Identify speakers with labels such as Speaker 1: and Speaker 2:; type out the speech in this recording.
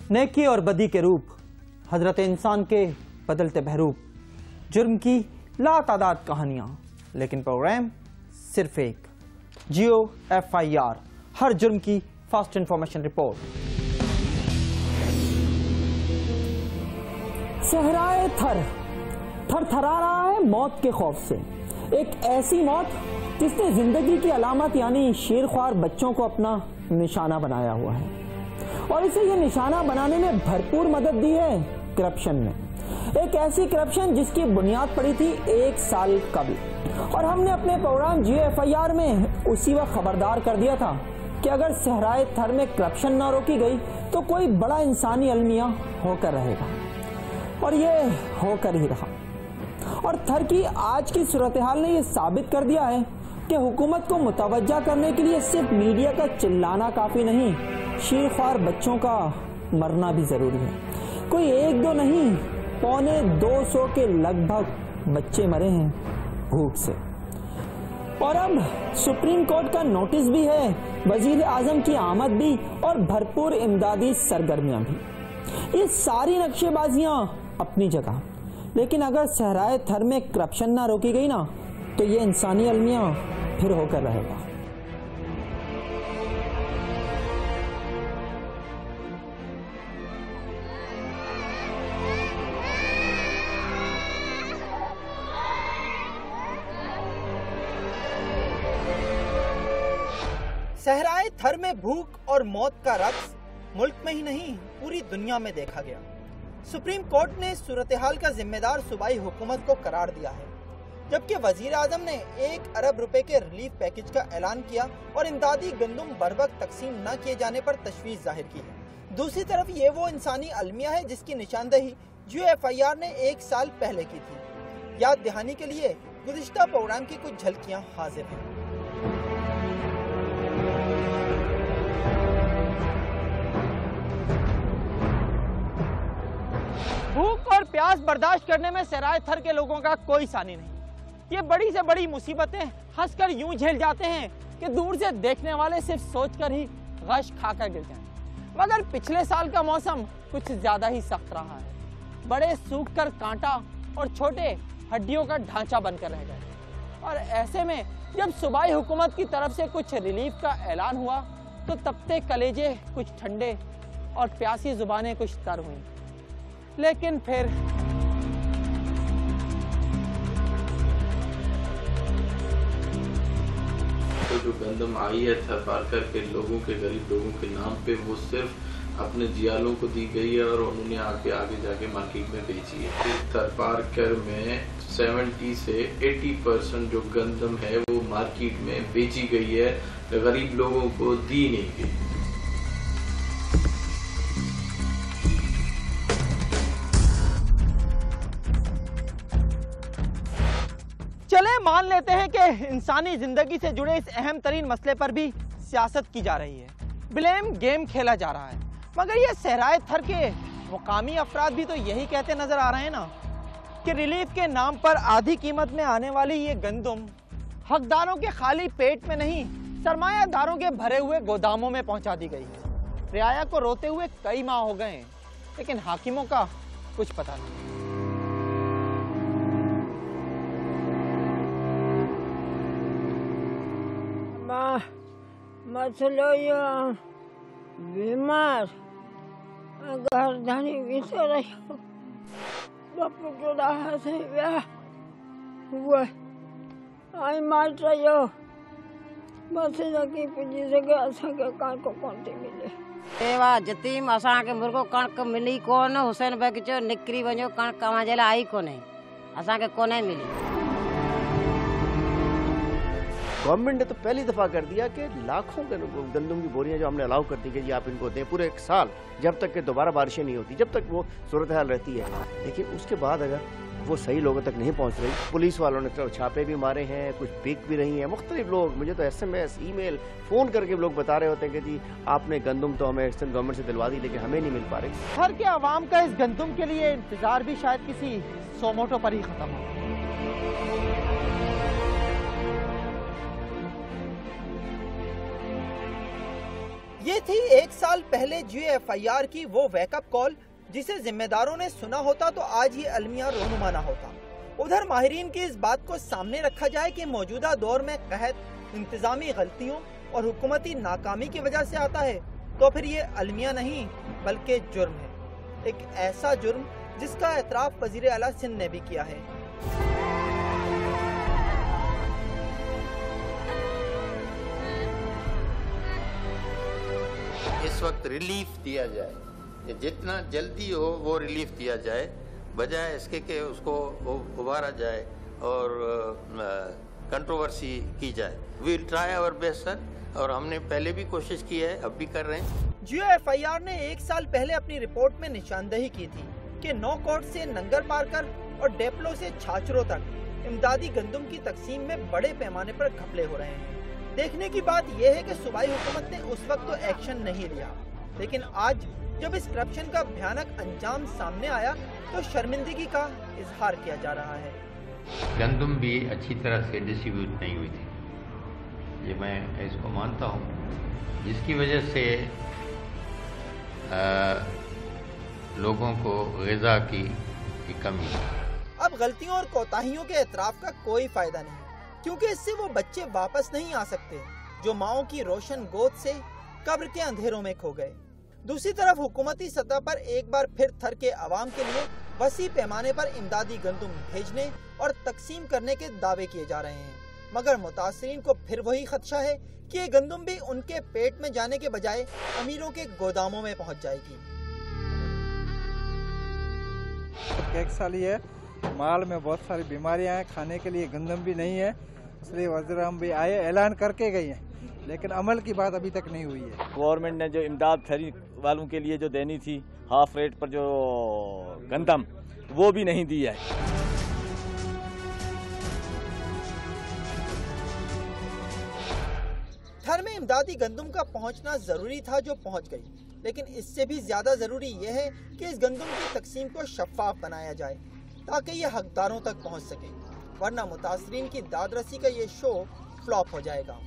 Speaker 1: नेकी और बदी के रूप, हजरत इंसान के बदलते बहरूप, जुर्म की लातादाद कहानियां, लेकिन प्रोग्राम सिर्फ एक, जियो FIR, हर जुर्म की फास्ट इंफॉर्मेशन रिपोर्ट। सहराए थर थरथरा रहा है मौत के खौफ से। एक ऐसी मौत जिसने जिंदगी की अलामत यानी शेरख्वार बच्चों को अपना निशाना बनाया हुआ है, और इसे ये निशाना बनाने में भरपूर मदद दी है करप्शन ने। एक ऐसी करप्शन जिसकी बुनियाद पड़ी थी 1 साल कबल, और हमने अपने प्रोग्राम जियो FIR में उसी वक्त खबरदार कर दिया था कि अगर सहराए थर में करप्शन न रोकी गई तो कोई बड़ा इंसानी अलमिया होकर रहेगा, और ये होकर ही रहा। और थर की आज की सूरत हाल ने यह साबित कर दिया है कि हुकूमत को मुतवज्जा करने के लिए सिर्फ मीडिया का चिल्लाना काफी नहीं, शेरख्वार बच्चों का मरना भी जरूरी है। कोई 1-2 नहीं, 250 के लगभग बच्चे मरे हैं भूख से। और अब सुप्रीम कोर्ट का नोटिस भी है, वजीर आजम की आमद भी, और भरपूर इमदादी सरगर्मियां भी। ये सारी नक्शेबाजियां अपनी जगह, लेकिन अगर सहराए थर में करप्शन ना रोकी गई ना तो ये इंसानी अलमिया फिर होकर रहेगा।
Speaker 2: सहराए थर में भूख और मौत का रक्स मुल्क में ही नहीं पूरी दुनिया में देखा गया। सुप्रीम कोर्ट ने सूरत हाल का जिम्मेदार सूबाई हुकूमत को करार दिया है, जबकि वजीर आजम ने 1 अरब रुपए के रिलीफ पैकेज का ऐलान किया और इमदादी गंदुम बरवक्त तकसीम न किए जाने पर तशवीश जाहिर की है। दूसरी तरफ ये वो इंसानी अलमिया है जिसकी निशानदेही जियो FIR ने 1 साल पहले की थी। याद दहानी के लिए गुज़िश्ता प्रोग्राम की कुछ झलकियां हाजिर हैं।
Speaker 1: भूख और प्यास बर्दाश्त करने में सहराए थर के लोगों का कोई सानी नहीं। ये बड़ी से बड़ी मुसीबतें हंसकर यूं झेल जाते हैं कि दूर से देखने वाले सिर्फ सोचकर ही गश खाकर गिर जाएं। मगर पिछले साल का मौसम कुछ ज्यादा ही सख्त रहा है। बड़े सूख कर कांटा और छोटे हड्डियों का ढांचा बनकर रह गए। और ऐसे में जब सूबाई हुकूमत की तरफ से कुछ रिलीफ का ऐलान हुआ तो तपते कलेजे कुछ ठंडे और प्यासी जुबानें कुछ तर हुई। लेकिन फिर
Speaker 3: तो जो गंदम आई है थरपारकर के लोगों के, गरीब लोगों के नाम पे, वो सिर्फ अपने जियालों को दी गई है और उन्होंने आगे जाके मार्केट में बेची है। इस थरपारकर में 70 से 80% जो गंदम है वो मार्केट में बेची गई है, गरीब लोगों को दी नहीं गई।
Speaker 1: चले मान लेते हैं कि इंसानी जिंदगी से जुड़े इस अहम तरीन मसले पर भी सियासत की जा रही है, ब्लेम गेम खेला जा रहा है। मगर ये सहराए थर के मुकामी अफराद भी तो यही कहते नजर आ रहे हैं ना कि रिलीफ के नाम पर आधी कीमत में आने वाली ये गंदुम हकदारों के खाली पेट में नहीं, सरमायादारों के भरे हुए गोदामों में पहुंचा दी गई है। रियाया को रोते हुए कई माह हो गए, लेकिन हाकिमों का कुछ पता नहीं।
Speaker 4: मसलो यो बीमार गर्दनी विसर बापू जोड़ा हसे व्या हुआ आई मार यो बस लगी पुजी जगह असा के कणक कोन्ती मिले
Speaker 5: एवा जतीम असा के मुर्गो कणक मिली कोन। हुसैन बेग चो निकरी वञो कणक अवां जे लाइ आई कोने, असा के कोने मिली।
Speaker 6: गवर्नमेंट ने तो पहली दफा कर दिया कि लाखों गंदम की बोरियां जो हमने अलाउ कर दी कि जी आप इनको दें पूरे 1 साल, जब तक कि दोबारा बारिशें नहीं होती, जब तक वो सूरत हाल रहती है। लेकिन उसके बाद अगर वो सही लोगों तक नहीं पहुंच रही, पुलिस वालों ने तो छापे भी मारे हैं, कुछ बिक भी रही हैं। मुख्तलिफ लोग, मुझे तो SMS, ईमेल, फोन करके लोग बता रहे होते हैं कि जी आपने गंदम तो हमें गवर्नमेंट से दिलवा दी लेकिन हमें नहीं मिल पा रही।
Speaker 1: थर के आवाम का इस गंदम के लिए इंतजार भी शायद किसी सोमोटो पर ही खत्म हो।
Speaker 2: ये थी 1 साल पहले GFIR की वो वेकअप कॉल जिसे जिम्मेदारों ने सुना होता तो आज ये अलमिया रोनुमा ना होता। उधर माहिरीन की इस बात को सामने रखा जाए कि मौजूदा दौर में कहत इंतजामी गलतियों और हुकूमती नाकामी की वजह से आता है तो फिर ये अलमिया नहीं बल्कि जुर्म है। एक ऐसा जुर्म जिसका एतराफ वजीर आला सिंध ने भी किया है।
Speaker 7: इस वक्त रिलीफ दिया जाए, कि जितना जल्दी हो वो रिलीफ दिया जाए, बजाय इसके कि उसको उभारा जाए और कंट्रोवर्सी की जाए। We will try our best sir, और हमने पहले भी कोशिश की है, अब भी कर रहे हैं।
Speaker 2: GFIR ने 1 साल पहले अपनी रिपोर्ट में निशानदेही की थी कि 9 कोट से नंगर पारकर और डेपलो से छाछरों तक इमदादी गंदुम की तकसीम में बड़े पैमाने पर घपले हो रहे हैं। देखने की बात यह है कि सूबाई हुकूमत ने उस वक्त तो एक्शन नहीं लिया, लेकिन आज जब इस करप्शन का भयानक अंजाम सामने आया तो शर्मिंदगी का इजहार किया जा रहा है।
Speaker 8: गंदुम भी अच्छी तरह से डिस्ट्रीब्यूट नहीं हुई थी, ये मैं इसको मानता हूँ, जिसकी वजह से लोगों को ग़िज़ा की कमी।
Speaker 2: अब गलतियों और कोताहियों के एतराफ़ का कोई फायदा नहीं, क्योंकि इससे वो बच्चे वापस नहीं आ सकते जो माओ की रोशन गोद से कब्र के अंधेरों में खो गए। दूसरी तरफ हुकूमती सतह पर एक बार फिर थर के अवाम के लिए वसी पैमाने पर इमदादी गंदुम भेजने और तकसीम करने के दावे किए जा रहे हैं, मगर मुतासरीन को फिर वही खदशा है कि ये गंदुम भी उनके पेट में जाने के बजाय अमीरों के गोदामों में पहुंच जाएगी।
Speaker 9: एक साल ही है, माल में बहुत सारी बीमारियां हैं, खाने के लिए गंदम भी नहीं है, इसलिए वज़ीर आज़म भी आए, ऐलान करके गए हैं, लेकिन अमल की बात अभी तक नहीं हुई है।
Speaker 10: गवर्नमेंट ने जो इमदाद खरीद वालों के लिए जो देनी थी हाफ रेट पर जो गंदम, वो भी नहीं दी है।
Speaker 2: थर में इमदादी गंदुम का पहुंचना जरूरी था जो पहुंच गई, लेकिन इससे भी ज्यादा जरूरी यह है कि इस गंदुम की तकसीम को शफाफ बनाया जाए ताकि ये हकदारों तक पहुंच सके, वरना मुतासरीन की दादरसी का ये शो फ्लॉप हो जाएगा।